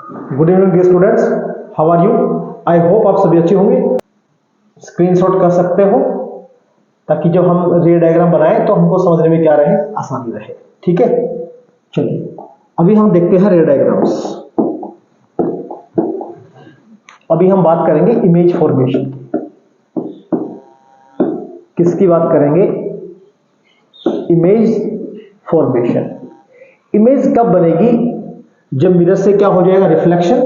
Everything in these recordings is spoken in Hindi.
Good evening dear students, how are you? I hope आप सभी अच्छे होंगे। स्क्रीनशॉट कर सकते हो ताकि जब हम रे डायग्राम बनाएं तो हमको समझने में क्या रहे, आसानी रहे। ठीक है, चलिए अभी हम देखते हैं रे डायग्राम्स। अभी हम बात करेंगे इमेज फॉर्मेशन की। किसकी बात करेंगे? Image formation. इमेज कब बनेगी? जब मिरर से क्या हो जाएगा, रिफ्लेक्शन,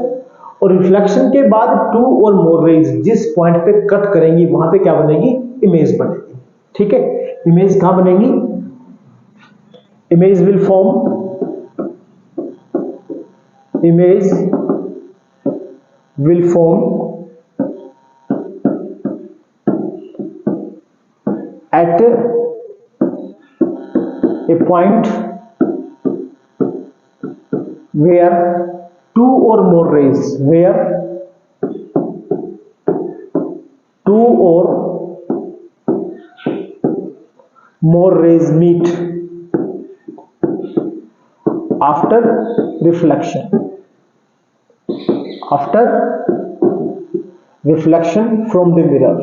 और रिफ्लेक्शन के बाद टू और मोर रेज जिस पॉइंट पे कट करेंगी वहां पे क्या बनेगी, इमेज बनेगी। ठीक है, इमेज कहां बनेगी? Image will form at a point where two or more rays meet after reflection from the mirror।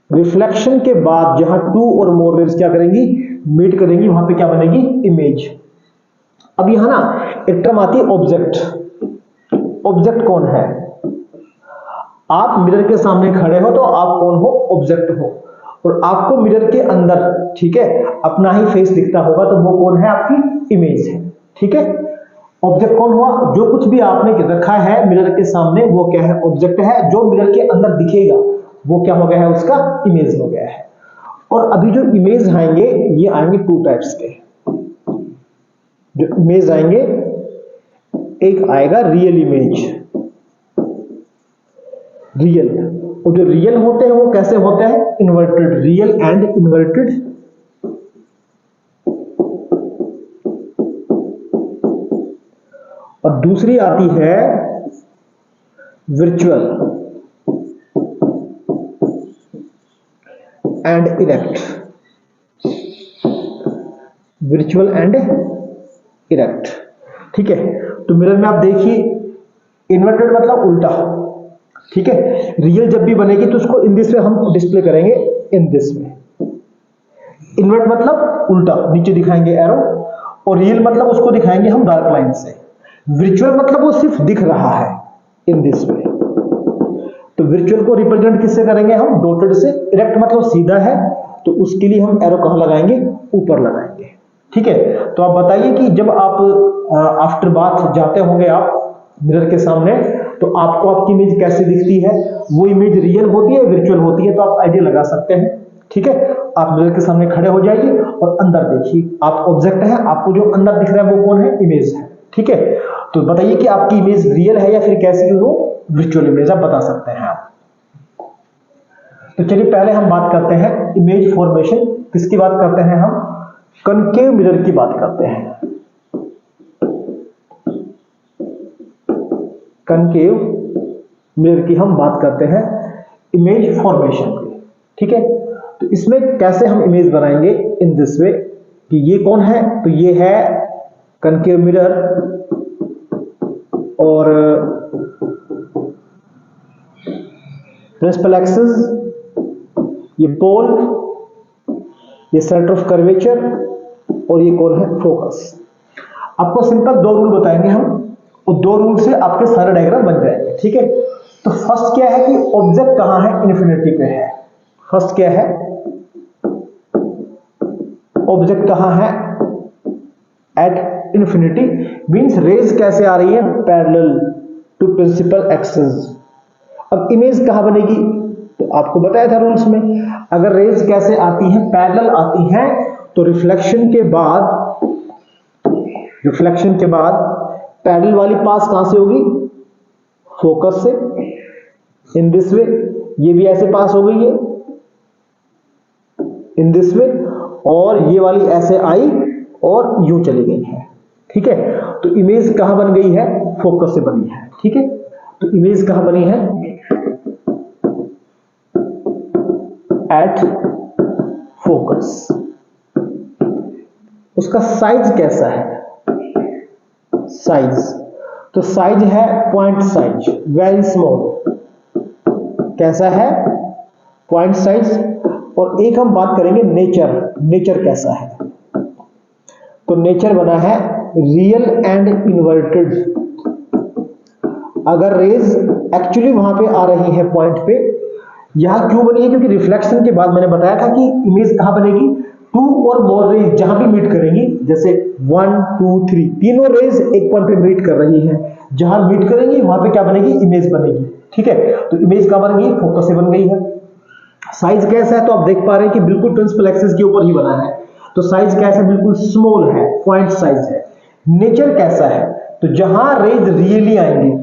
Reflection के बाद जहां टू और मोर रेज क्या करेंगी, मीट करेंगी, वहां पे क्या बनेगी, इमेज। अब यहां ना एक टर्म आती है ऑब्जेक्ट। ऑब्जेक्ट कौन है? आप मिरर के सामने खड़े हो तो आप कौन हो, ऑब्जेक्ट हो, और आपको मिरर के अंदर, ठीक है, अपना ही फेस दिखता होगा तो वो कौन है, आपकी इमेज है। ठीक है, ऑब्जेक्ट कौन हुआ? जो कुछ भी आपने रखा है मिरर के सामने वो क्या है, ऑब्जेक्ट है। जो मिरर के अंदर दिखेगा वो क्या हो गया है, उसका इमेज हो गया है। और अभी जो इमेज आएंगे ये आएंगे टू टाइप्स के। जो इमेज आएंगे, एक आएगा रियल इमेज, रियल। और जो रियल होते हैं वो कैसे होते हैं, इन्वर्टेड, रियल एंड इन्वर्टेड। और दूसरी आती है virtual and erect. Virtual and erect. ठीक है, तो मिरर में आप देखिए, इन्वर्टेड मतलब उल्टा। ठीक है, रियल जब भी बनेगी तो उसको इन दिस वे हम डिस्प्ले करेंगे, इन दिस वे। इन्वर्ट मतलब उल्टा, नीचे दिखाएंगे एरो, और रियल मतलब उसको दिखाएंगे हम डार्क लाइन से। विर्चुअल मतलब वो सिर्फ दिख रहा है, इन दिस वे। तो विर्चुअल को रिप्रेजेंट किससे करेंगे हम, डॉटेड से। इरेक्ट मतलब सीधा है, तो उसके लिए हम एरो कहां लगाएंगे, ऊपर लगाएंगे। ठीक है, तो आप बताइए कि जब आप आफ्टर बाथ जाते होंगे आप मिरर के सामने, तो आपको आपकी इमेज कैसे दिखती है? वो इमेज रियल होती है, विर्चुअल होती है? तो आप आइडिया लगा सकते हैं। ठीक है, आप मिरर के सामने खड़े हो जाइए और अंदर देखिए, आप ऑब्जेक्ट है, आपको जो अंदर दिख रहा है वो कौन है, इमेज है। ठीक है, तो बताइए कि आपकी इमेज रियल है या फिर कैसी हो, विर्चुअल इमेज, आप बता सकते हैं आप। तो चलिए पहले हम बात करते हैं इमेज फॉर्मेशन। किसकी बात करते हैं हम? कनकेव मिरर की बात करते हैं। कनकेव मिरर की हम बात करते हैं इमेज फॉर्मेशन की। ठीक है, तो इसमें कैसे हम इमेज बनाएंगे, इन दिस वे, कि ये कौन है, तो ये है कनकेव मिरर, और प्रिंसिपल एक्सिस, ये पोल, ये सेंटर ऑफ कर्वेचर, और ये कौन है, फोकस। आपको सिंपल दो रूल बताएंगे हम, और दो रूल से आपके सारे डायग्राम बन जाएंगे। ठीक है, तो फर्स्ट क्या है कि ऑब्जेक्ट कहां है, इन्फिनिटी पे है। फर्स्ट क्या है, ऑब्जेक्ट कहां है, एट इन्फिनिटी। मींस रेज कैसे आ रही है, पैरेलल टू प्रिंसिपल एक्सिस। अब इमेज कहां बनेगी, तो आपको बताया था रूल्स में, अगर रेज कैसे आती है, पैरेलल आती है, तो रिफ्लेक्शन के बाद पैरेलल वाली पास कहां से होगी, फोकस से, इन दिस वे। ये भी ऐसे पास हो गई है, इन दिस वे, और ये वाली ऐसे आई और यूं चली गई है। ठीक है, तो इमेज कहां बन गई है, फोकस से बनी है। ठीक है, तो इमेज कहां बनी है, एट फोकस। उसका साइज कैसा है, साइज। तो साइज है पॉइंट साइज, वेरी स्मॉल। कैसा है? Point size. और एक हम बात करेंगे नेचर, नेचर कैसा है? तो नेचर बना है रियल एंड इन्वर्टेड। अगर रेज एक्चुअली वहां पे आ रही है पॉइंट पे, यहां क्यों बनी है? क्योंकि रिफ्लेक्शन के बाद मैंने बताया था कि इमेज कहां बनेगी? टू और मोर रेज जहां भी मीट करेंगी, जैसे 1 2 3 तीनों रेज एक पॉइंट पे मीट कर रही हैं, जहां मीट करेंगी वहां पे क्या बनेगी? इमेज बनेगी। ठीक है, तो इमेज कहां बन गई? फोकस से बन गई है। साइज कैसा है? तो आप देख पा रहे हैं कि बिल्कुल प्रिंसिपल एक्सिस के ऊपर ही बना है। तो साइज कैसा है? बिल्कुल स्मॉल है, पॉइंट साइज है। नेचर कैसा है? तो जहां रेज रियली आएंगी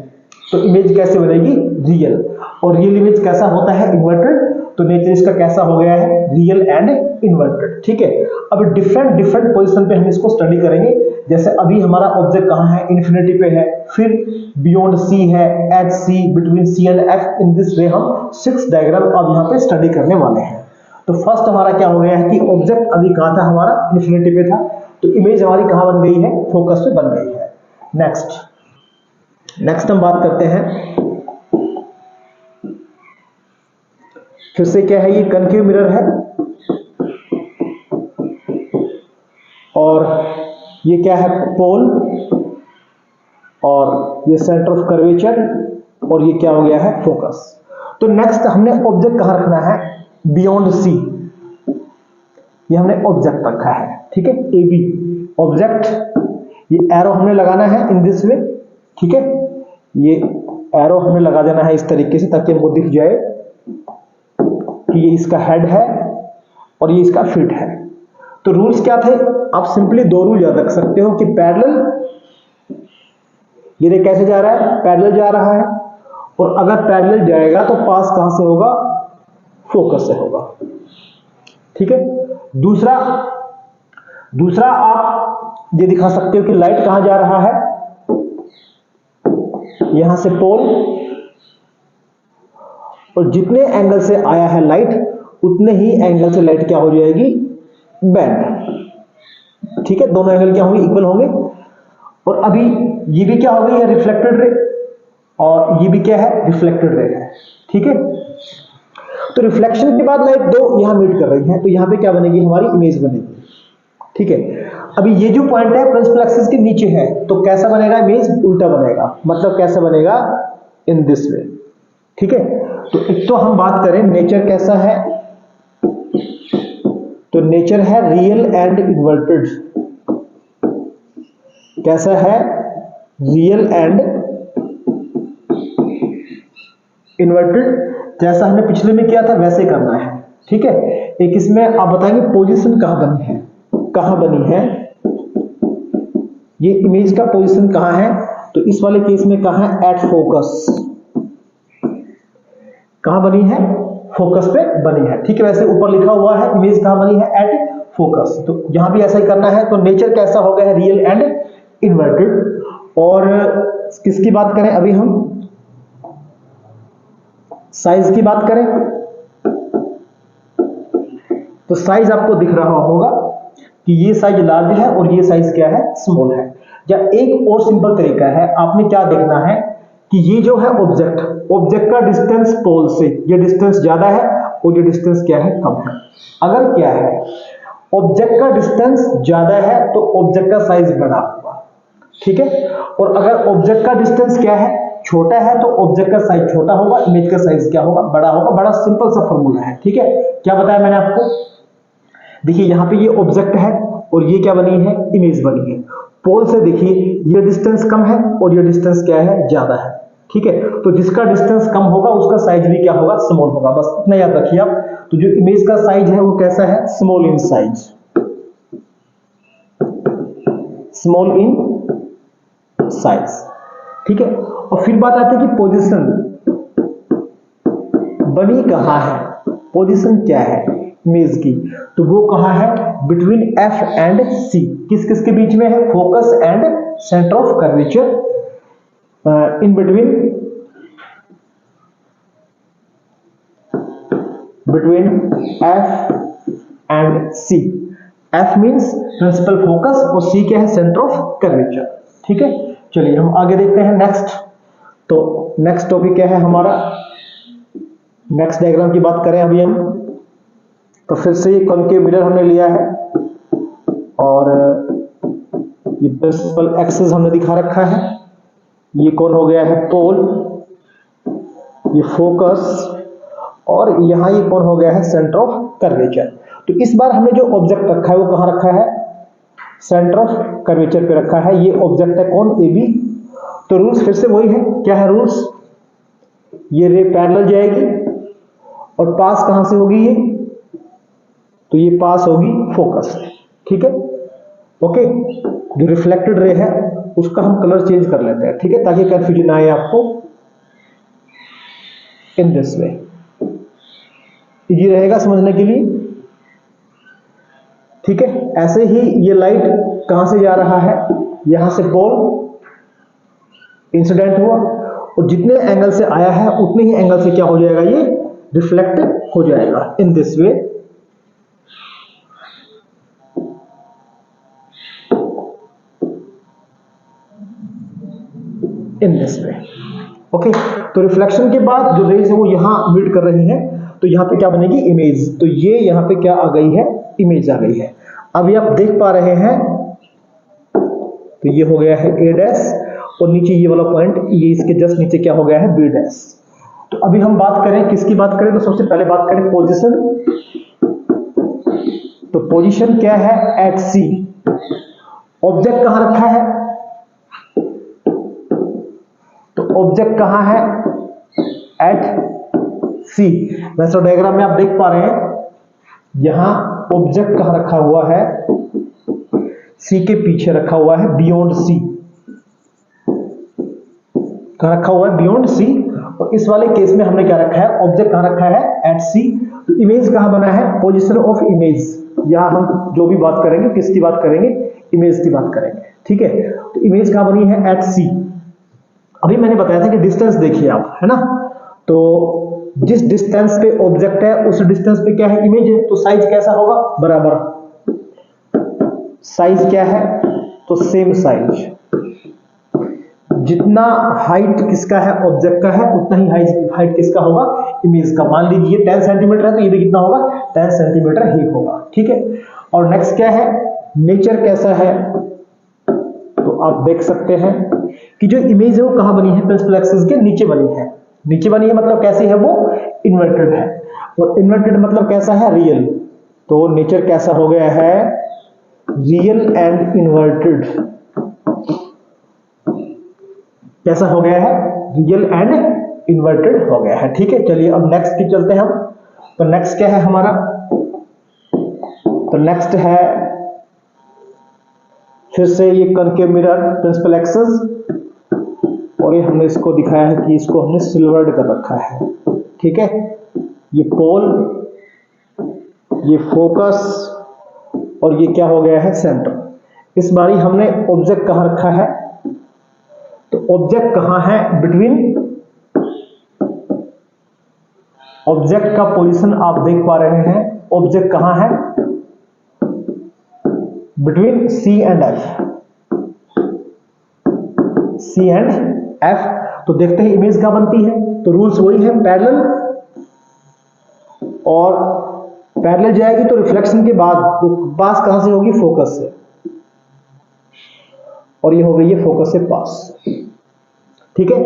तो इमेज कैसे बनेगी? रियल। और रियल इमेज कैसा होता है? इन्वर्टेड। तो नेचर इसका कैसा हो गया है? Real and inverted. ठीक है, अब डिफरेंट डिफरेंट पोजीशन पे हम इसको स्टडी करेंगे। जैसे अभी हमारा ऑब्जेक्ट कहां है? इन्फिनिटी पे है, फिर बियॉन्ड सी है, at C, between C and F. In this way हम 6 डायग्राम अब यहाँ पे स्टडी करने वाले हैं। तो फर्स्ट हमारा क्या हो गया है कि ऑब्जेक्ट अभी कहां था? हमारा इन्फिनिटी पे था, तो इमेज हमारी कहां बन गई है? फोकस पे बन गई है। नेक्स्ट हम बात करते हैं, फिर से क्या है? ये कनकेव मिरर है, और ये क्या है? पोल, और ये सेंटर ऑफ कर्वेचर, और ये क्या हो गया है? फोकस। तो नेक्स्ट हमने ऑब्जेक्ट कहां रखना है? Beyond C. ये हमने ऑब्जेक्ट रखा है, ठीक है, ए बी ऑब्जेक्ट। ये एरो हमने लगाना है इन दिस वे, ठीक है, ये एरो हमें लगा देना है इस तरीके से ताकि हमको दिख जाए कि ये इसका हेड है और ये इसका फीट है। तो रूल्स क्या थे? आप सिंपली 2 रूल याद रख सकते हो कि पैरेलल, ये कैसे जा रहा है? पैरेलल जा रहा है, और अगर पैरेलल जाएगा तो पास कहां से होगा? फोकस से होगा। ठीक है, दूसरा आप ये दिखा सकते हो कि लाइट कहां जा रहा है? यहां से पोल, और जितने एंगल से आया है लाइट उतने ही एंगल से लाइट क्या हो जाएगी? बेंड। ठीक है, दोनों एंगल क्या होंगे? इक्वल होंगे। और अभी ये भी क्या हो गई है? रिफ्लेक्टेड रे, और ये भी क्या है? रिफ्लेक्टेड रे है। ठीक है, तो रिफ्लेक्शन के बाद लाइट 2 यहां मीट कर रही है, तो यहां पे क्या बनेगी? हमारी इमेज बनेगी। ठीक है, अभी ये जो पॉइंट है प्रिंसिपल एक्सिस के नीचे है, तो कैसा बनेगा? इमेज उल्टा बनेगा। मतलब कैसा बनेगा? इन दिस वे। ठीक है, तो एक तो हम बात करें नेचर कैसा है, तो नेचर है रियल एंड इन्वर्टेड। कैसा है? Real and inverted. जैसा हमने पिछले में किया था वैसे करना है। ठीक है, एक इसमें आप बताएंगे पोजीशन कहां बनी है? कहां बनी है ये इमेज का? पोजीशन कहां है? तो इस वाले केस में कहां है? At focus. कहां बनी है? फोकस पे बनी है। ठीक है, वैसे ऊपर लिखा हुआ है इमेज कहां बनी है? At focus. तो यहां भी ऐसा ही करना है। तो नेचर कैसा हो गया है? Real and inverted. और किसकी बात करें अभी हम? साइज की बात करें तो साइज आपको दिख रहा होगा कि ये साइज लार्ज है और ये साइज क्या है? स्मॉल है। या एक और सिंपल तरीका है, आपने क्या देखना है कि ये जो है ऑब्जेक्ट का डिस्टेंस पोल से, ये डिस्टेंस ज्यादा है और ये डिस्टेंस क्या है? कम है। अगर क्या है? ऑब्जेक्ट का डिस्टेंस ज्यादा है तो ऑब्जेक्ट का साइज बड़ा होगा। ठीक है, और अगर ऑब्जेक्ट का डिस्टेंस क्या है? छोटा है, तो ऑब्जेक्ट का साइज छोटा होगा, इमेज का साइज क्या होगा? बड़ा होगा। बड़ा सिंपल सा फॉर्मूला है। ठीक है, क्या बताया मैंने आपको? देखिए यहां पे ये ऑब्जेक्ट है और ये क्या बनी है? इमेज बनी है। पोल से देखिए ये डिस्टेंस कम है और ये डिस्टेंस क्या है? ज्यादा है। ठीक है, तो जिसका डिस्टेंस कम होगा उसका साइज भी क्या होगा? स्मॉल होगा। बस इतना याद रखिए आप। तो जो इमेज का साइज है वो कैसा है? Small in size, small in size. ठीक है, और फिर बात आती है कि पोजीशन बनी कहां है? पोजीशन क्या है इमेज की? तो वो कहां है? Between F and C. किस किस के बीच में है? Focus and centre of curvature. In between F and C. F means principal focus और सी क्या है? Centre of curvature. ठीक है, चलिए हम आगे देखते हैं नेक्स्ट। तो नेक्स्ट टॉपिक क्या है हमारा, नेक्स्ट डायग्राम की बात करें अभी हम, तो फिर से ये कॉनकेव मिरर हमने लिया है और ये प्रिंसिपल एक्सिस हमने दिखा रखा है। ये कौन हो गया है, पोल, ये फोकस, और यहाँ ये कौन हो गया है, सेंटर ऑफ कर्वेचर। तो इस बार हमने जो ऑब्जेक्ट रखा है वो कहाँ रखा है, सेंटर ऑफ कर्वेचर पे रखा है। ये ऑब्जेक्ट है कौन, ए बी। तो रूल्स फिर से वही है, क्या है रूल्स, ये रे पैरेलल जाएगी और पास कहां से होगी ये, तो ये पास होगी फोकस से, ठीक है, ओके। जो रिफ्लेक्टेड रे है उसका हम कलर चेंज कर लेते हैं, ठीक है, ताकि कंफ्यूजन आए आपको। इन दिस वे इजी रहेगा समझने के लिए, ठीक है। ऐसे ही ये लाइट कहां से जा रहा है, यहां से पोल इंसिडेंट हुआ और जितने एंगल से आया है उतने ही एंगल से क्या हो जाएगा, ये रिफ्लेक्ट हो जाएगा। इन this way in this way, okay. तो रिफ्लेक्शन के बाद जो रेज है वो यहां मीट कर रही है, तो यहां पे क्या बनेगी, इमेज। तो ये यहां पे क्या आ गई है, इमेज आ गई है। अभी आप देख पा रहे हैं, तो ये हो गया है ए डैश और नीचे ये वाला पॉइंट, ये इसके जस्ट नीचे क्या हो गया है, बी डैश। तो अभी हम बात करें किसकी बात करें, तो सबसे पहले बात करें पोजीशन। तो पोजीशन क्या है, एट सी। ऑब्जेक्ट कहां रखा है, तो ऑब्जेक्ट कहां है, एट सी। वैसे डायग्राम में आप देख पा रहे हैं यहां ऑब्जेक्ट कहां रखा हुआ है, सी के पीछे रखा हुआ है, बियॉन्ड सी। कहां रखा हुआ है, बियॉन्ड सी। और इस वाले केस में हमने क्या रखा है, ऑब्जेक्ट कहां रखा है, एट सी। तो इमेज कहां बना है, पोजीशन ऑफ इमेज। यहां हम जो भी बात करेंगे किसकी बात करेंगे, इमेज की बात करेंगे, ठीक है। तो इमेज कहां बनी है, एट सी। अभी मैंने बताया था कि डिस्टेंस देखिए आप, है ना, तो जिस डिस्टेंस पे ऑब्जेक्ट है उस डिस्टेंस पे क्या है, इमेज है। तो साइज कैसा होगा, बराबर। साइज क्या है, तो सेम साइज। जितना हाइट किसका है, ऑब्जेक्ट का है, उतना ही हाइट किसका होगा, इमेज का। मान लीजिए 10 सेंटीमीटर है तो ये भी कितना होगा, 10 सेंटीमीटर ही होगा, ठीक है। और नेक्स्ट क्या है, नेचर कैसा है, तो आप देख सकते हैं कि जो इमेज है वो कहां बनी है, प्रिंसिपल एक्सिस के नीचे बनी है। नीचे बनी है मतलब कैसी है, वो इन्वर्टेड है। और इन्वर्टेड मतलब कैसा है, रियल। तो नेचर कैसा हो गया है, रियल एंड इन्वर्टेड। कैसा हो गया है, रियल एंड इन्वर्टेड हो गया है, ठीक है। चलिए अब नेक्स्ट की चलते हैं हम। तो नेक्स्ट क्या है हमारा, तो नेक्स्ट है फिर से ये कॉनकेव मिरर, प्रिंसिपल एक्सिस, और ये हमने इसको दिखाया है कि इसको हमने सिल्वर्ड कर रखा है, ठीक है। ये पोल, ये फोकस, और ये क्या हो गया है, सेंटर। इस बारी हमने ऑब्जेक्ट कहां रखा है, तो ऑब्जेक्ट कहां है, बिटवीन। ऑब्जेक्ट का पोजीशन आप देख पा रहे हैं, ऑब्जेक्ट कहां है, between C and F. C and F. तो देखते हैं इमेज क्या बनती है। तो रूल्स वही है, पैरेलल, और पैरेलल जाएगी तो रिफ्लेक्शन के बाद वो पास कहां से होगी, फोकस से, और ये हो गई है फोकस से पास, ठीक है।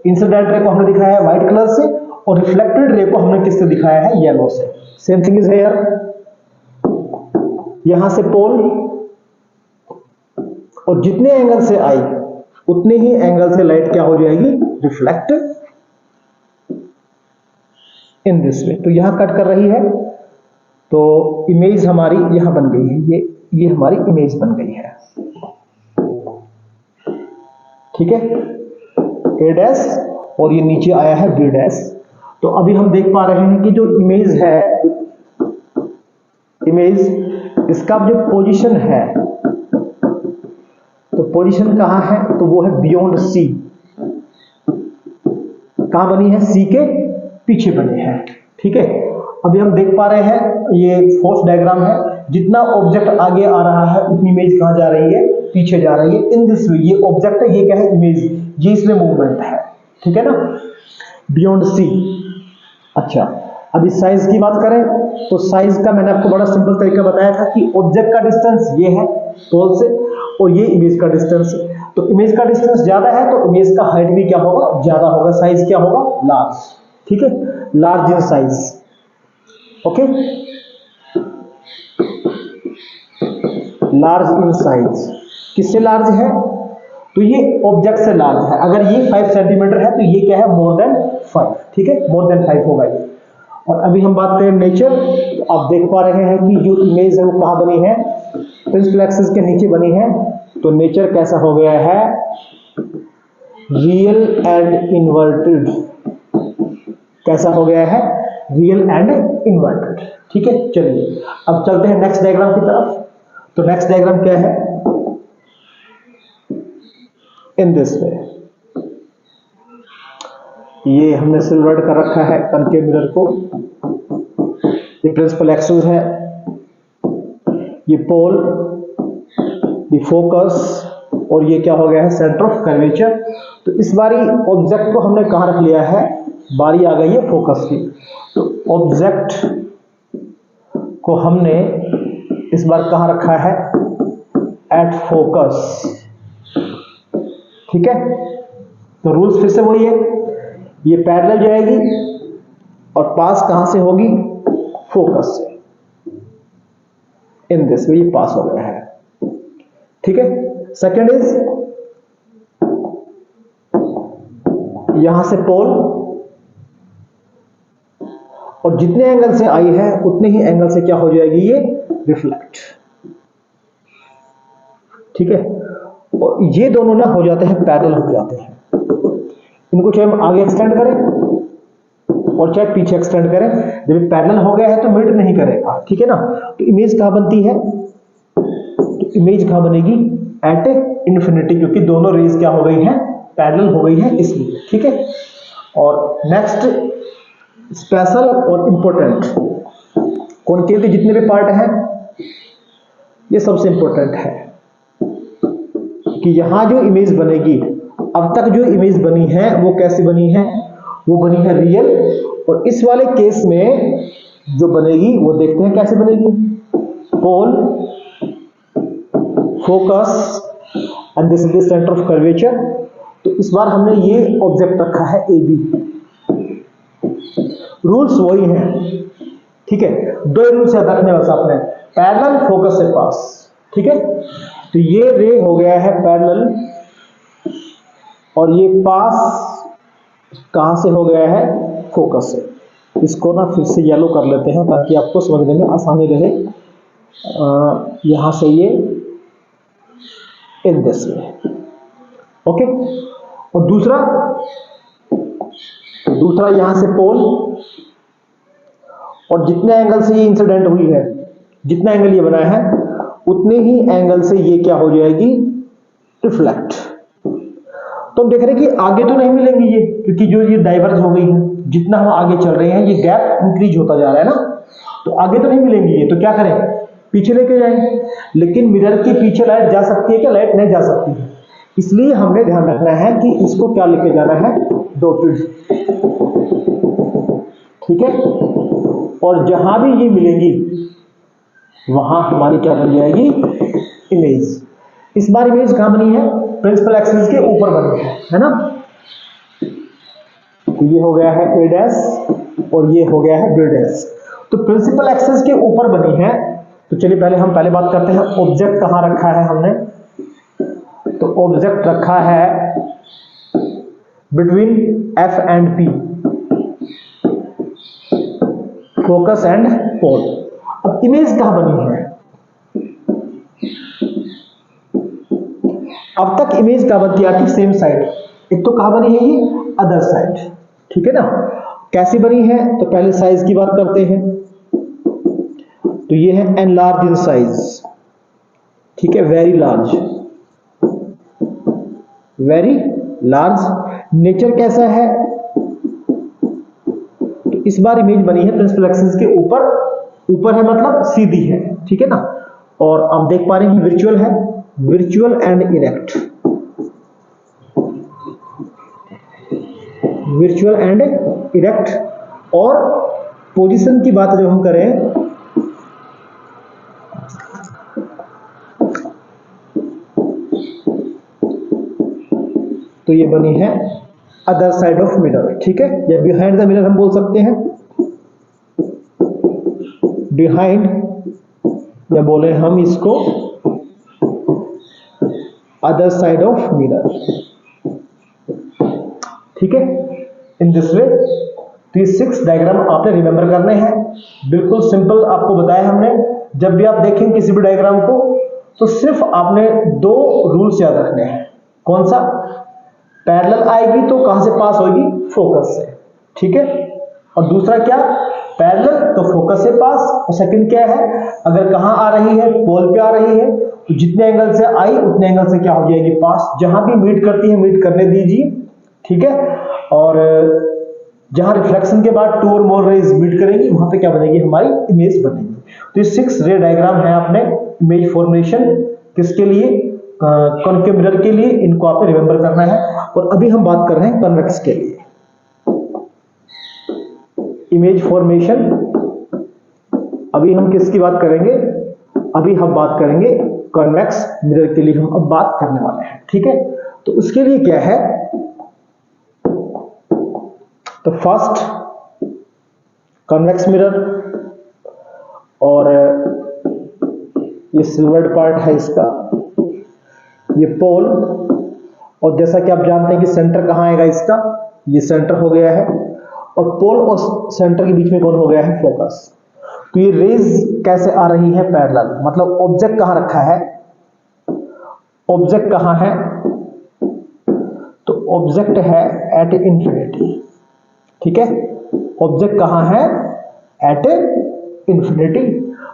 इंसिडेंट रे को हमने दिखाया है व्हाइट कलर से और रिफ्लेक्टेड रे को हमने किससे दिखाया है, येलो से। सेम थिंग इज हियर, यहां से पोल, और जितने एंगल से आई उतने ही एंगल से लाइट क्या हो जाएगी, रिफ्लेक्ट इन दिस वे। तो यहां कट कर रही है, तो इमेज हमारी यहां बन गई है, ये हमारी इमेज बन गई है, ठीक है। ए डैश और ये नीचे आया है बी डैश। तो अभी हम देख पा रहे हैं कि जो इमेज है, इमेज, इसका जो पोजीशन है, तो पोजीशन कहां है, तो वो है बियॉन्ड सी। कहां बनी है, सी के पीछे बनी है, ठीक है। अभी हम देख पा रहे हैं ये फोर्स डायग्राम है, जितना ऑब्जेक्ट आगे आ रहा है उतनी इमेज कहां जा रही है, पीछे जा रही है इन दिस वे। ये ऑब्जेक्ट है, ये क्या है, इमेज, ये इसमें मूवमेंट है, ठीक है ना, बियॉन्ड सी। अच्छा, अभी साइज की बात करें तो साइज का मैंने आपको बड़ा सिंपल तरीका बताया था कि ऑब्जेक्ट का डिस्टेंस ये है पोल से और ये इमेज का डिस्टेंस है। तो इमेज का डिस्टेंस ज्यादा है तो इमेज का हाइट भी क्या होगा, ज्यादा होगा, साइज क्या होगा, लार्ज, ठीक है, large in size. Okay, large in size, किससे लार्ज है, तो ये ऑब्जेक्ट से लार्ज है। अगर ये 5 सेंटीमीटर है तो ये क्या है, मोर देन 5, ठीक है, मोर देन 5 होगा ये। और अभी हम बात करें नेचर, तो आप देख पा रहे हैं कि जो इमेज है वो कहाँ बनी है, प्रिंसिपल एक्सिस के नीचे बनी है। तो नेचर कैसा हो गया है, रियल एंड इन्वर्टेड, कैसा हो गया है, रियल एंड इन्वर्टेड, ठीक है। चलिए अब चलते हैं नेक्स्ट डायग्राम की तरफ। तो नेक्स्ट डायग्राम क्या है, इन दिस वे, ये हमने सिल्वर्ड कर रखा है कनकेव मिरर को, ये प्रिंसिपल एक्सिस है, ये पोल, ये फोकस, और ये क्या हो गया है, सेंटर ऑफ कर्वेचर। तो इस बारी ऑब्जेक्ट को हमने कहाँ रख लिया है, बारी आ गई है फोकस की। तो ऑब्जेक्ट को हमने इस बार कहाँ रखा है, एट फोकस, ठीक है। तो रूल्स फिर से वही है, ये पैरेलल जाएगी और पास कहां से होगी, फोकस से, इन दिस वे ये पास हो गया है, ठीक है। सेकेंड इज यहां से पोल, और जितने एंगल से आई है उतने ही एंगल से क्या हो जाएगी, ये रिफ्लेक्ट, ठीक है। और ये दोनों ना हो जाते हैं, पैरेलल हो जाते हैं। इनको चाहे हम आगे एक्सटेंड करें और चाहे पीछे एक्सटेंड करें, जब पैरेलल हो गया है तो मीट नहीं करेगा, ठीक है ना। तो इमेज कहां बनती है, तो इमेज कहां बनेगी, एट इंफिनिटी, क्योंकि दोनों रेज क्या हो गई हैं, पैरेलल हो गई है इसलिए, ठीक है। और नेक्स्ट स्पेशल और इंपॉर्टेंट, कॉनकेव के जितने भी पार्ट हैं ये सबसे इंपॉर्टेंट है कि यहां जो इमेज बनेगी, अब तक जो इमेज बनी है वो कैसी बनी है, वो बनी है रियल, और इस वाले केस में जो बनेगी वो देखते हैं कैसे बनेगी, pole, focus and this is the centre of curvature. तो इस बार हमने ये ऑब्जेक्ट रखा है ए बी, रूल्स वही हैं, ठीक है, दो रूल्स याद रखने बस आपने, पैरेलल, फोकस से पास, ठीक है। तो ये रे हो गया है पैरेलल और ये पास कहां से हो गया है, फोकस से। इसको ना फिर से येलो कर लेते हैं ताकि आपको समझने में आसानी रहे। यहां से ये इन दिस वे, ओके। और दूसरा यहां से पोल, और जितने एंगल से ये इंसिडेंट हुई है, जितना एंगल ये बनाया है उतने ही एंगल से ये क्या हो जाएगी, रिफ्लेक्ट। तो हम देख रहे हैं कि आगे तो नहीं मिलेंगी ये, क्योंकि जो ये डाइवर्ज हो गई है, जितना हम आगे चल रहे हैं ये गैप इंक्रीज होता जा रहा है ना, तो आगे तो नहीं मिलेंगी ये, तो क्या करें, पीछे लेके जाएंगे। लेकिन मिरर के पीछे लाइट जा सकती है क्या, लाइट नहीं जा सकती है, इसलिए हमने ध्यान रखना है कि इसको क्या लेके जाना है, डॉटेड, ठीक है। और जहां भी ये मिलेंगी वहां हमारी क्या बन जाएगी, इमेज। इस बार इमेज कहां बनी है, प्रिंसिपल एक्सिस के ऊपर बनी है ना। तो ये हो गया है ए डैश और ये हो गया है बी डैश। तो प्रिंसिपल एक्सिस के ऊपर बनी है। तो चलिए पहले बात करते हैं ऑब्जेक्ट कहां रखा है हमने। तो ऑब्जेक्ट रखा है between F and P, focus and pole. अब इमेज कहां बनी है, अब तक इमेज कहां बनती आती, सेम साइड। एक तो कहां बनी है ये, अदर साइड, ठीक है ना। कैसी बनी है, तो पहले साइज की बात करते हैं। तो ये है एनलार्ज इन साइज, ठीक है, very large, very large. Nature कैसा है, तो इस बार इमेज बनी है प्रिंसिपल एक्सिस के ऊपर, ऊपर है मतलब सीधी है, ठीक है ना। और आप देख पा रहे हैं वर्चुअल है, virtual and erect, virtual and erect. और पोजीशन की बात जब हम करें तो ये बनी है अदर साइड ऑफ मिरर, ठीक है, या बिहाइंड द मिरर हम बोल सकते हैं, बिहाइंड, या बोले हम इसको अदर साइड ऑफ मिरर, ठीक है, इन दिस वे। तो ये 6 डायग्राम आपने रिमेंबर करने हैं, बिल्कुल सिंपल आपको बताया हमने। जब भी आप देखें किसी भी डायग्राम को तो सिर्फ आपने 2 रूल्स याद रखने हैं। कौन सा? पैरेलल आएगी तो कहां से पास होगी? फोकस से, ठीक है। और दूसरा क्या? पैरेलल तो फोकस से पास। और सेकंड क्या है? अगर कहां आ रही है? पोल पे आ रही है, तो जितने एंगल से आई उतने एंगल से क्या हो जाएगी? पास। जहां भी मीट करती है मीट करने दीजिए, ठीक है। और जहां रिफ्लेक्शन के बाद 2 और मोर रेज मीट करेंगी वहां पे क्या बनेगी? हमारी इमेज बनेगी। तो ये 6 रे डायग्राम है अपने इमेज फॉर्मेशन किसके लिए? कॉन्केव मिरर के लिए। इनको आपने रिमेंबर करना है। और अभी हम बात कर रहे हैं कन्वेक्स के लिए इमेज फॉर्मेशन। अभी हम किसकी बात करेंगे? अभी हम बात करेंगे कन्वेक्स मिरर के लिए हम अब बात करने वाले हैं, ठीक है। तो उसके लिए क्या है? तो फर्स्ट कन्वेक्स मिरर, और ये सिल्वर्ड पार्ट है इसका, ये पोल। और जैसा कि आप जानते हैं कि सेंटर कहां आएगा इसका? ये सेंटर हो गया है। और पोल और सेंटर के बीच में कौन हो गया है? फोकस। तो ये रेज कैसे आ रही है? पैरेलल। मतलब ऑब्जेक्ट कहां रखा है? ऑब्जेक्ट कहां है? तो ऑब्जेक्ट है एट इंफिनिटी, ठीक है। ऑब्जेक्ट कहां है? At infinity.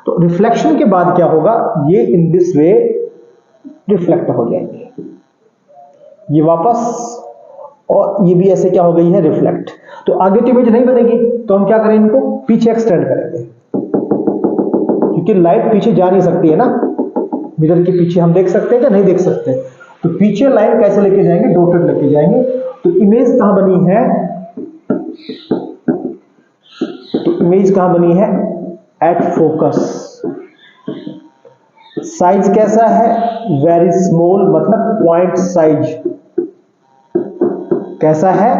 तो रिफ्लेक्शन के बाद क्या होगा? ये इन दिस वे रिफ्लेक्ट हो जाएंगे, ये वापस, और ये भी ऐसे क्या हो गई है? रिफ्लेक्ट। तो आगे की इमेज नहीं बनेगी, तो हम क्या करें? इनको पीछे एक्सटेंड करेंगे, क्योंकि लाइट पीछे जा नहीं सकती है ना। मिरर के पीछे हम देख सकते हैं क्या? नहीं देख सकते। तो पीछे लाइन कैसे लेके जाएंगे? डॉटेड लेके जाएंगे। तो इमेज कहां बनी है? तो इमेज कहां बनी है? At focus. साइज कैसा है? वेरी स्मॉल, मतलब पॉइंट साइज। कैसा है?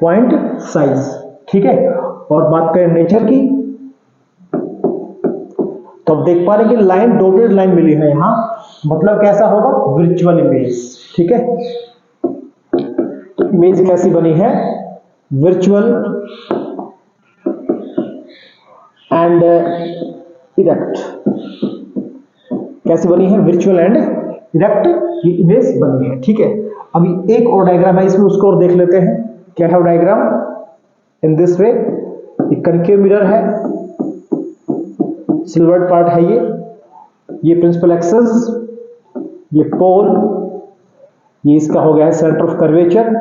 पॉइंट साइज, ठीक है। और बात करें नेचर की, तो आप देख पा रहे हैं कि लाइन डॉटेड लाइन मिली है यहां, मतलब कैसा होगा? वर्चुअल इमेज, ठीक है। तो इमेज कैसी बनी है? Virtual and erect. कैसी बनी है? वर्चुअल एंड इरेक्ट ये इमेज बनी है, ठीक है। अभी एक और डायग्राम है इसमें, उसको और देख लेते हैं। क्या है डायग्राम? इन दिस वे, एक कनकेव मिरर है, सिल्वर्ड पार्ट है ये प्रिंसिपल एक्सेस, ये पोल, ये इसका हो गया है सेंटर ऑफ कर्वेचर,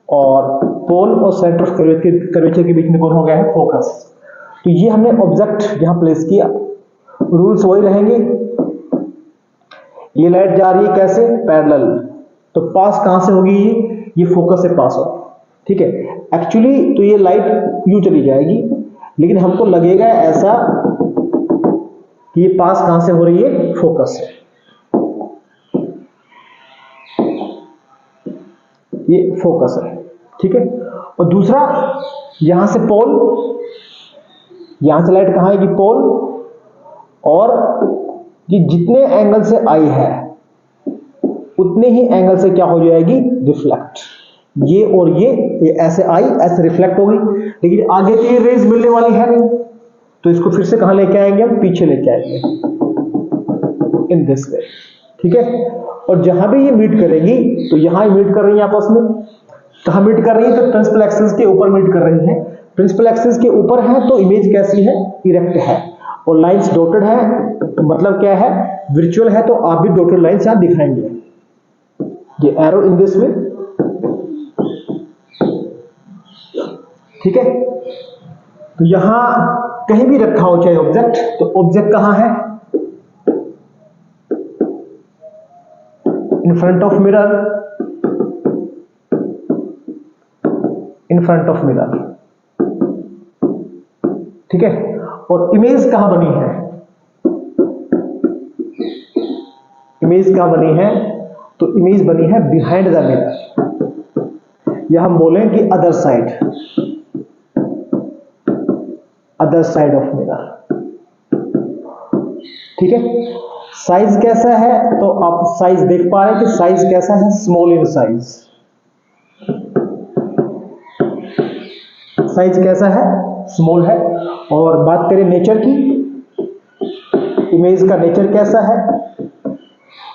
और पोल और सेंटर ऑफ कर्वेचर के बीच में कौन हो गया है? फोकस। तो ये हमने ऑब्जेक्ट यहां प्लेस किया। रूल्स वही रहेंगे। ये लाइट जा रही है कैसे? पैरेलल। तो पास कहां से होगी? ये फोकस से पास होगी, ठीक है। एक्चुअली तो ये लाइट यूं चली जाएगी, लेकिन हमको लगेगा ऐसा कि ये पास कहां से हो रही है? फोकस से। ये फोकस है, ठीक है। और दूसरा, यहां से पोल, यहां से लाइट कहां आएगी? पोल। और ये जितने एंगल से आई है उतने ही एंगल से क्या हो जाएगी? रिफ्लेक्ट। ये और ये ऐसे आई, ऐसे रिफ्लेक्ट होगी, लेकिन आगे की रेज मिलने वाली है नहीं, तो इसको फिर से कहां लेके आएंगे? हम पीछे लेके आएंगे, इन दिस वे, ठीक है। और जहां भी ये मीट करेगी, तो यहां मीट कर रही है आपस में। कहां मीट कर रही है? तो प्रिंसिपल एक्सिस के ऊपर मीट कर रही है। प्रिंसिपल एक्सिस के ऊपर है तो इमेज कैसी है? इरेक्ट है। और लाइंस डॉटेड है, तो मतलब क्या है? वर्चुअल है। तो आप भी डॉटेड लाइंस यहां दिखाएंगे, ये एरो इन दिस वे, ठीक है। तो यहां कहीं भी रखा हो चाहे ऑब्जेक्ट, तो ऑब्जेक्ट कहां है? In front of mirror, in front of mirror, ठीक है। और इमेज कहां बनी है, इमेज कहां बनी है, तो इमेज बनी है बिहाइंड द मिरर, या हम बोलें कि other side, other side of mirror, ठीक है। साइज कैसा है, तो आप साइज देख पा रहे हैं कि साइज कैसा है, स्मॉल इन साइज, साइज कैसा है, स्मॉल है। और बात करें नेचर की, इमेज का नेचर कैसा है,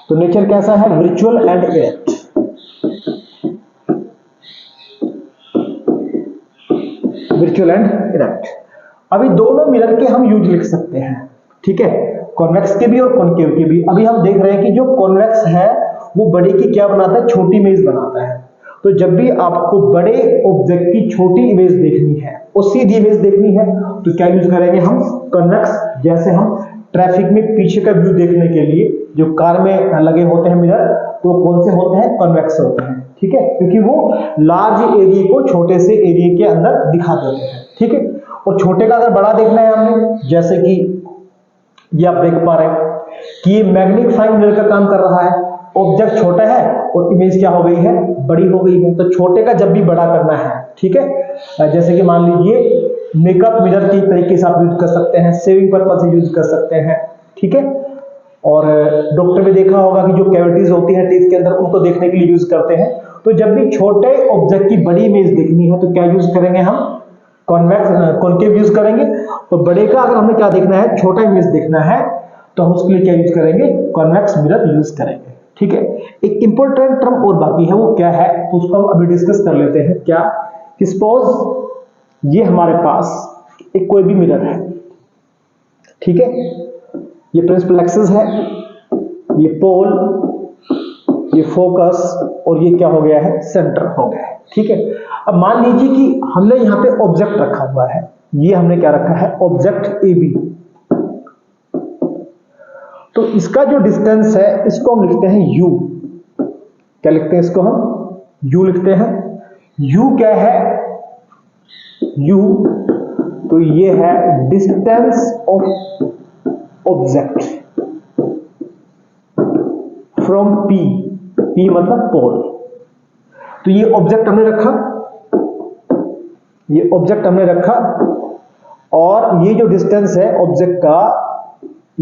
तो नेचर कैसा है, virtual and erect, virtual and erect. अभी दोनों मिरर के हम यूज लिख सकते हैं, ठीक है, कॉन्वेक्स के भी और कॉनकेव के भी। अभी हम देख रहे हैं कि जो कॉन्वेक्स है वो बड़े की क्या बनाता है, छोटी इमेज बनाता है। तो जब भी आपको बड़े ऑब्जेक्ट की छोटी इमेज देखनी है और सीधी इमेज देखनी है, तो क्या यूज करेंगे हम, कॉन्वेक्स। जैसे हम ट्रैफिक में पीछे का व्यू देखने के लिए जो कार में लगे होते हैं मिरर, तो कौन से होते हैं, कॉन्वेक्स होते हैं, ठीक है, क्योंकि वो लार्ज एरिया को छोटे से एरिया के अंदर दिखा देते हैं, ठीक है। और छोटे का अगर बड़ा देखना है हमें, जैसे कि ये आप देख पा रहे हैं कि ये मैग्नीफाइंग मिरर का काम कर रहा है, ऑब्जेक्ट छोटा है और इमेज क्या हो गई है, बड़ी हो गई है। तो छोटे का जब भी बड़ा करना है, ठीक है, जैसे कि मान लीजिए मेकअप मिरर की तरीके से आप यूज कर सकते हैं, सेविंग पर्पज से यूज कर सकते हैं, ठीक है। और डॉक्टर में देखा होगा कि जो कैविटीज होती हैं टीथ के अंदर, उनको देखने के लिए यूज करते हैं। तो जब भी छोटे ऑब्जेक्ट की बड़ी इमेज देखनी है, तो क्या यूज करेंगे हम, कॉन्वेक्स, कॉनकेव यूज करेंगे। और बड़े का अगर हमें क्या देखना है, छोटा इमेज देखना है, तो हम उसके लिए क्या यूज करेंगे, कॉन्वेक्स मिरर यूज करेंगे, ठीक है। एक इंपॉर्टेंट टर्म और बाकी है, वो क्या है, तो उसको हम अभी डिस्कस कर लेते हैं। क्या, सपोज ये हमारे पास एक कोई भी मिरर है, ठीक है, ये प्रिंसिपल एक्सिस है, ये पोल, ये फोकस, और ये क्या हो गया है, सेंटर हो गया है, ठीक है। अब मान लीजिए कि हमने यहाँ पे ऑब्जेक्ट रखा हुआ है, ये हमने क्या रखा है, ऑब्जेक्ट ए बी। तो इसका जो डिस्टेंस है, इसको हम लिखते हैं u। क्या लिखते हैं इसको हम, u लिखते हैं। u क्या है, u, तो ये है distance of object from p, p मतलब पोल। तो ये ऑब्जेक्ट हमने रखा, ये ऑब्जेक्ट हमने रखा, और ये जो डिस्टेंस है ऑब्जेक्ट का,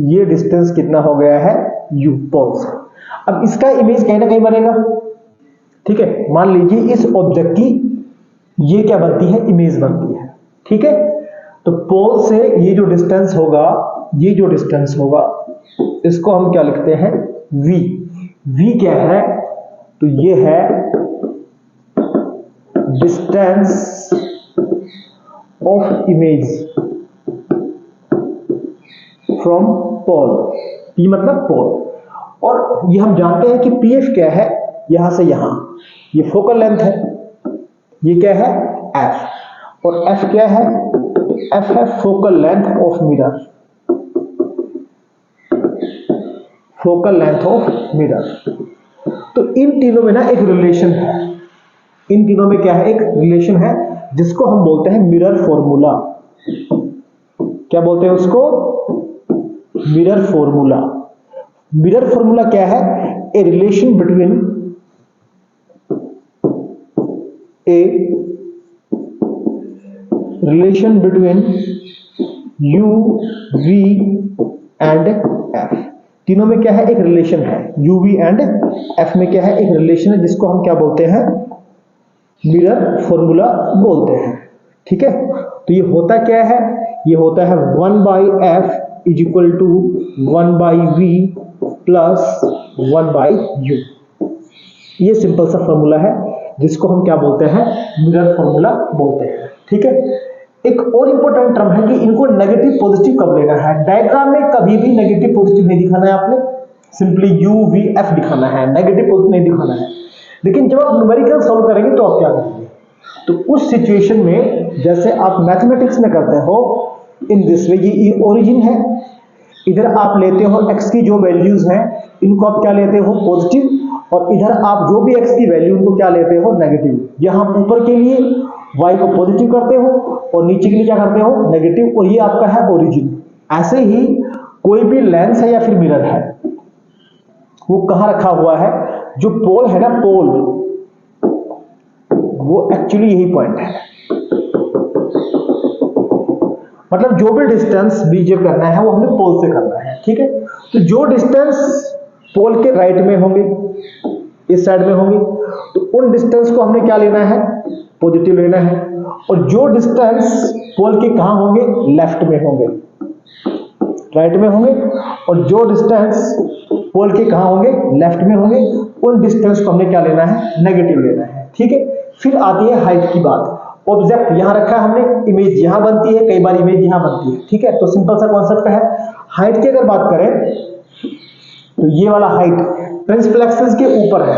ये डिस्टेंस कितना हो गया है, u, पोल से। अब इसका इमेज कहीं ना कहीं बनेगा, ठीक है। मान लीजिए इस ऑब्जेक्ट की ये क्या बनती है, इमेज बनती है, ठीक है। तो पोल से ये जो डिस्टेंस होगा, ये जो डिस्टेंस होगा, इसको हम क्या लिखते हैं, v। v क्या है, तो ये है distance of image from pole, p मतलब पोल। और ये हम जानते हैं कि pf क्या है, यहां से यहां, ये फोकल लेंथ है, ये क्या है, f, और f क्या है, f है focal length of mirror, focal length of mirror. तो इन तीनों में ना एक रिलेशन है, इन तीनों में क्या है, एक रिलेशन है, जिसको हम बोलते हैं मिरर फॉर्मूला। क्या बोलते हैं उसको, मिरर फॉर्मूला। मिरर फॉर्मूला क्या है, a relation between u, v and f। तीनों में क्या है, एक रिलेशन है, u, v एंड f में क्या है, एक रिलेशन है, जिसको हम क्या बोलते हैं, मिरर फॉर्मूला बोलते हैं, ठीक है। तो ये होता क्या है, ये होता है 1/f is equal to 1/v plus 1/u। ये सिंपल सा फॉर्मूला है, जिसको हम क्या बोलते हैं, मिरर फॉर्मूला बोलते हैं, ठीक है। एक और इंपॉर्टेंट टर्म है कि इनको नेगेटिव पॉजिटिव कब लेना है। डायग्राम में कभी भी नेगेटिव पॉजिटिव नहीं दिखाना है आपने, सिंपली u, v, f दिखाना है, नेगेटिव पॉजिटिव नहीं दिखाना है। लेकिन जब आप न्यूमेरिकल सॉल्व करेंगे तो आप क्या करेंगे, तो उस सिचुएशन में जैसे आप मैथमेटिक्स में करते हो, इन दिस वे, ये ओरिजिन है, इधर आप लेते हो x की जो वैल्यूज हैं, इनको आप क्या लेते हो, पॉजिटिव, और इधर आप जो भी x की वैल्यू उनको क्या लेते हो, नेगेटिव। यहां ऊपर के लिए y को पॉजिटिव करते हो और नीचे के लिए क्या करते हो, नेगेटिव, और ये आपका है ओरिजिन। ऐसे ही कोई भी लेंस है या फिर मिरर है, वो कहां रखा हुआ है, जो पोल है ना, पोल, वो एक्चुअली यही पॉइंट है। मतलब जो भी डिस्टेंस बीजे करना है वो हमने पोल से करना है, ठीक है। तो जो डिस्टेंस पोल के राइट में होंगे, इस साइड में होंगे, तो उन डिस्टेंस को हमने क्या लेना है, पॉजिटिव लेना है। और जो डिस्टेंस पोल के कहां होंगे, लेफ्ट में होंगे, राइट में होंगे, और जो डिस्टेंस पोल के कहां होंगे, लेफ्ट में होंगे, उन डिस्टेंस को हमने क्या लेना है, नेगेटिव लेना है, ठीक है। फिर आती है हाइट की बात। ऑब्जेक्ट यहां रखा है हमने, इमेज यहां बनती है, कई बार इमेज यहां बनती है, ठीक है। तो सिंपल सा कॉन्सेप्ट है। हाइट की अगर बात करें तो ये वाला हाइट प्रिंसिपल एक्सिस के ऊपर है,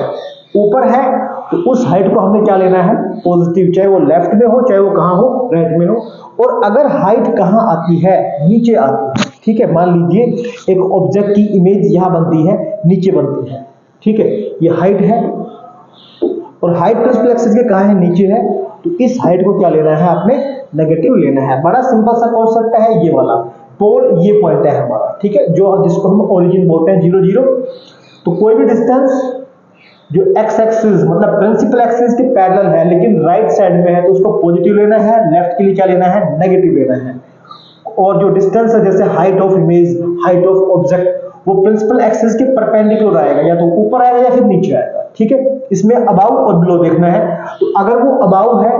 ऊपर है, तो उस हाइट को हमने क्या लेना है, पॉजिटिव, चाहे वो लेफ्ट में हो चाहे वो कहां हो, राइट में हो। और अगर हाइट कहां आती है, नीचे आती है, ठीक है। मान लीजिए एक ऑब्जेक्ट की इमेज यहां बनती है, नीचे बनती है, ठीक है, ये हाइट है, और हाइट प्रिंसिपल एक्सिस के कहां है, नीचे है, तो इस हाइट को क्या लेना है आपने, नेगेटिव लेना है। बड़ा सिंपल सा कॉन्सेप्ट है ये वाला। पोल ये पॉइंट है हमारा, ठीक है, जो जिसको हम ओरिजिन बोलते हैं, 0 0। तो कोई भी डिस्टेंस जो एक्स एक्सिस मतलब प्रिंसिपल एक्सिस के पैरेलल है लेकिन राइट साइड में है, तो उसको पॉजिटिव लेना है, लेफ्ट के लिए क्या लेना है, नेगेटिव लेना है। और जो डिस्टेंस है, जैसे height of image, height of object, वो प्रिंसिपल एक्सिस के परपेंडिकुलर आएगा, या तो ऊपर आएगा या फिर नीचे आएगा, ठीक है। इसमें अबाउ और बिलो देखना है। तो अगर वो अबाउ है,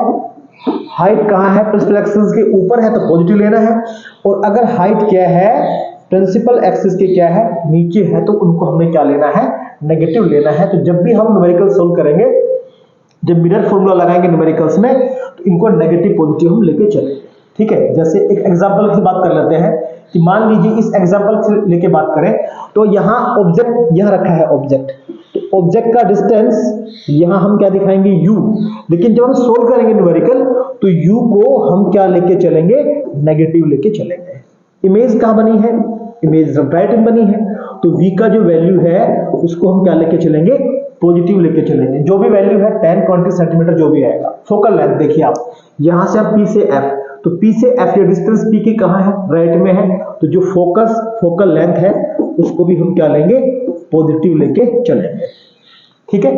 हाइट कहां है, प्रिंसिपल एक्सिस के ऊपर है, तो पॉजिटिव लेना है। और अगर हाइट क्या है, प्रिंसिपल एक्सिस के क्या है, नीचे है, तो उनको हमने क्या लेना है, नेगेटिव लेना है। तो जब भी हम न्यूमेरिकल सोल्व करेंगे, जब मिरर फॉर्मूला लगाएंगे न्यूमेरिकल्स में, तो इनको नेगेटिव पॉजिटिव हम लेके चलेंगे, ठीक है। जैसे एक एग्जांपल की बात कर लेते हैं कि मान लीजिए इस एग्जांपल से लेके बात करें, तो यहाँ ऑब्जेक्ट यहां रखा है, ऑब्जेक्ट, तो ऑब्जेक्ट का डिस्टेंस यहां हम क्या दिखाएंगे, u। लेकिन जब हम सोल्व करेंगे न्यूमेरिकल, तो u को हम क्या लेके चलेंगे, नेगेटिव लेके चलेंगे। इमेज कहां बनी है, इमेज राइट में बनी है, तो v का जो वैल्यू है उसको हम क्या लेके चलेंगे, पॉजिटिव लेके चलेंगे। जो भी वैल्यू है 10 20 सेंटीमीटर जो भी आएगा। फोकल लेंथ देखिए आप, यहां से आप P से F, तो P से F ये डिस्टेंस P की कहां है, राइट में है, तो जो फोकल लेंथ है उसको भी हम क्या लेंगे, पॉजिटिव लेके चलेंगे, ठीक है।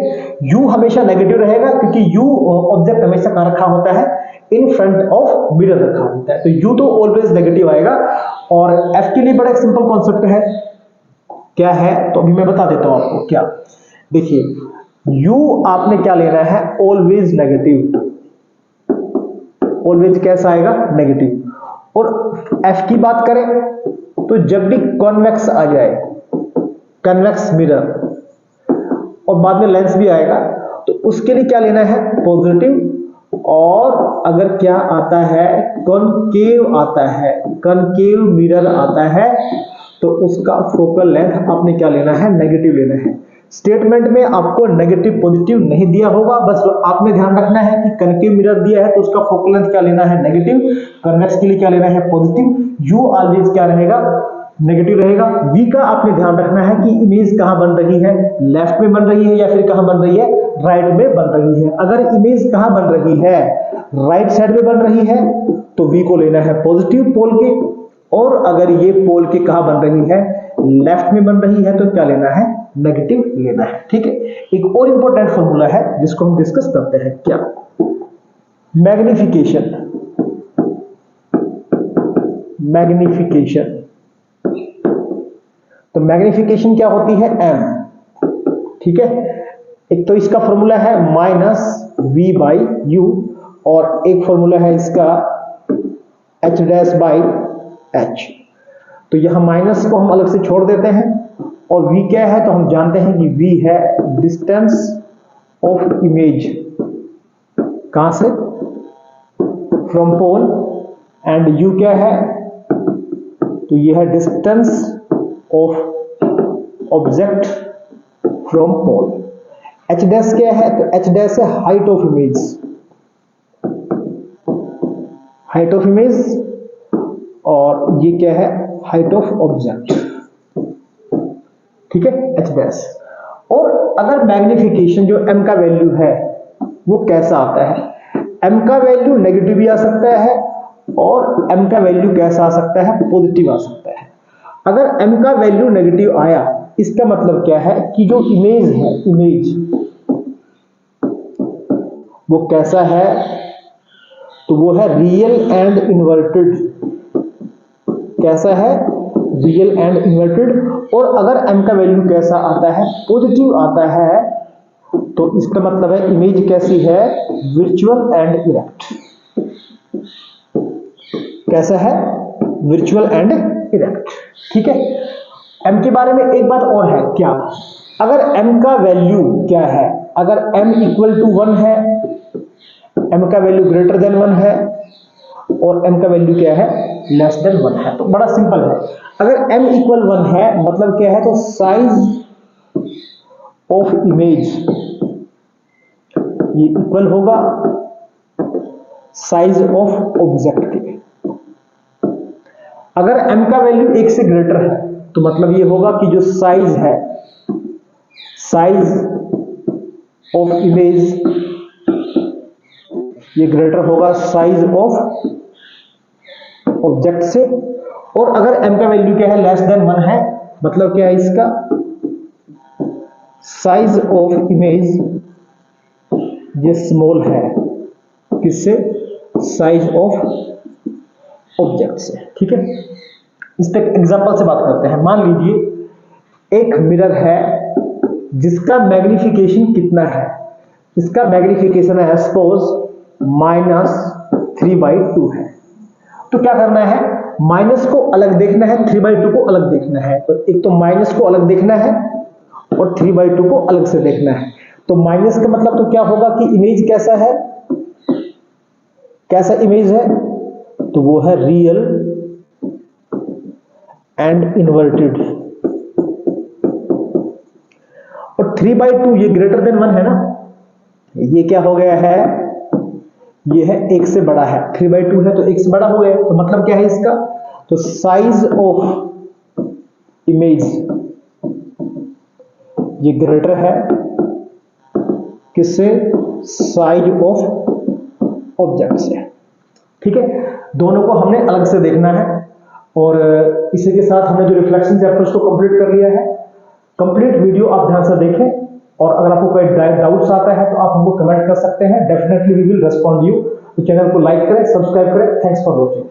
U हमेशा नेगेटिव रहेगा, क्योंकि U ऑब्जेक्ट हमेशा कहां रखा होता है, इन फ्रंट ऑफ मिरर रखा होता है, तो U तो ऑलवेज नेगेटिव आएगा। और F के लिए बड़ा एक सिंपल कॉन्सेप्ट है, क्या है, तो अभी मैं बता देता हूं आपको। क्या, देखिए U आपने क्या लेना है, ऑलवेज नेगेटिव, ऑलवेज कैसा आएगा, नेगेटिव। और F की बात करें तो जब भी कॉन्वेक्स आ जाए, कन्वेक्स मिरर, और बाद में लेंस भी आएगा, तो उसके लिए क्या लेना है, पॉजिटिव। और अगर क्या आता है, कॉनकेव आता है, कॉनकेव मिरर आता है, तो उसका फोकल लेंथ आपने क्या लेना है, नेगेटिव लेना है। स्टेटमेंट में आपको नेगेटिव पॉजिटिव नहीं दिया होगा, बस आपने ध्यान रखना है कि कनकेव मिरर दिया है तो उसका फोकल लेंथ क्या लेना है, नेगेटिव। कन्वेक्स के लिए क्या लेना है, पॉजिटिव। यू ऑलवेज क्या रहेगा, नेगेटिव रहेगा। वी का आपने ध्यान रखना है कि इमेज कहां बन रही है, लेफ्ट में बन रही है या फिर कहां बन रही है, राइट में बन रही है। अगर इमेज कहां बन रही है, राइट साइड में बन रही है, तो वी को लेना है पॉजिटिव पोल के। और अगर ये पोल के कहां बन रही है, लेफ्ट में बन रही है, तो क्या लेना है, नेगेटिव लेना है, ठीक है। एक और इंपॉर्टेंट फॉर्मूला है जिसको हम डिस्कस करते हैं, क्या, मैग्निफिकेशन। मैग्निफिकेशन, तो मैग्निफिकेशन क्या होती है, m, ठीक है। एक तो इसका फॉर्मूला है -v/u, और एक फॉर्मूला है इसका h'/h। तो यहां माइनस को हम अलग से छोड़ देते हैं, और v क्या है, तो हम जानते हैं कि v है डिस्टेंस ऑफ इमेज, कहां से, फ्रॉम पोल, एंड u क्या है, तो यह है distance of object from pole. h' क्या है, तो h' है height of image, height of image, और ये क्या है, हाइट ऑफ ऑब्जेक्ट, ठीक है, h'। और अगर मैग्निफिकेशन जो m का वैल्यू है वो कैसा आता है, m का वैल्यू नेगेटिव भी आ सकता है और m का वैल्यू कैसा आ सकता है, पॉजिटिव आ सकता है। अगर m का वैल्यू नेगेटिव आया इसका मतलब क्या है कि जो इमेज है, इमेज वो कैसा है, तो वो है रियल एंड इन्वर्टेड। कैसा है, रियल एंड इन्वर्टेड। और अगर m का वैल्यू कैसा आता है, पॉजिटिव आता है, तो इसका मतलब है इमेज कैसी है, वर्चुअल एंड इरेक्ट। कैसा है, वर्चुअल एंड इरेक्ट। ठीक है। m के बारे में एक बात और है, क्या, अगर m का वैल्यू क्या है, अगर m इक्वल टू 1 है, m का वैल्यू ग्रेटर देन 1 है और m का वैल्यू क्या है, लेस देन 1 है, तो बड़ा सिंपल है। अगर m इक्वल 1 है मतलब क्या है, तो साइज ऑफ इमेज ये इक्वल होगा साइज ऑफ ऑब्जेक्ट के। अगर m का वैल्यू 1 से ग्रेटर है तो मतलब ये होगा कि जो साइज है, साइज ऑफ इमेज ये ग्रेटर होगा साइज ऑफ ऑब्जेक्ट से। और अगर m का वैल्यू क्या है, लेस देन 1 है, मतलब क्या है इसका, साइज ऑफ इमेज ये स्मॉल है, किससे, साइज ऑफ ऑब्जेक्ट से। ठीक है। इस पे एग्जांपल से बात करते हैं। मान लीजिए एक मिरर है जिसका मैग्निफिकेशन कितना है, इसका मैग्निफिकेशन है सपोज -3/2 है। तो क्या करना है, माइनस को अलग देखना है, 3/2 को अलग देखना है। तो एक तो माइनस को अलग देखना है और 3/2 को अलग से देखना है। तो माइनस का मतलब तो क्या होगा कि इमेज कैसा है, कैसा इमेज है, तो वो है रियल एंड इन्वर्टेड। और 3/2 ये ग्रेटर देन 1 है ना, ये क्या हो गया है, ये है 1 से बड़ा है, 3/2 है तो 1 से बड़ा हो गया। तो मतलब क्या है इसका, तो साइज ऑफ इमेज ये ग्रेटर है किससे, साइज ऑफ ऑब्जेक्ट से। ठीक है। दोनों को हमने अलग से देखना है। और इसी के साथ हमने जो रिफ्लेक्शन चैप्टर्स को कंप्लीट कर लिया है। कंप्लीट वीडियो आप ध्यान से देखें और अगर आपको कोई डाउट्स आता है तो आप हमको कमेंट कर सकते हैं। Definitely we will respond you. तो चैनल को लाइक करें, सब्सक्राइब करें। Thanks for watching.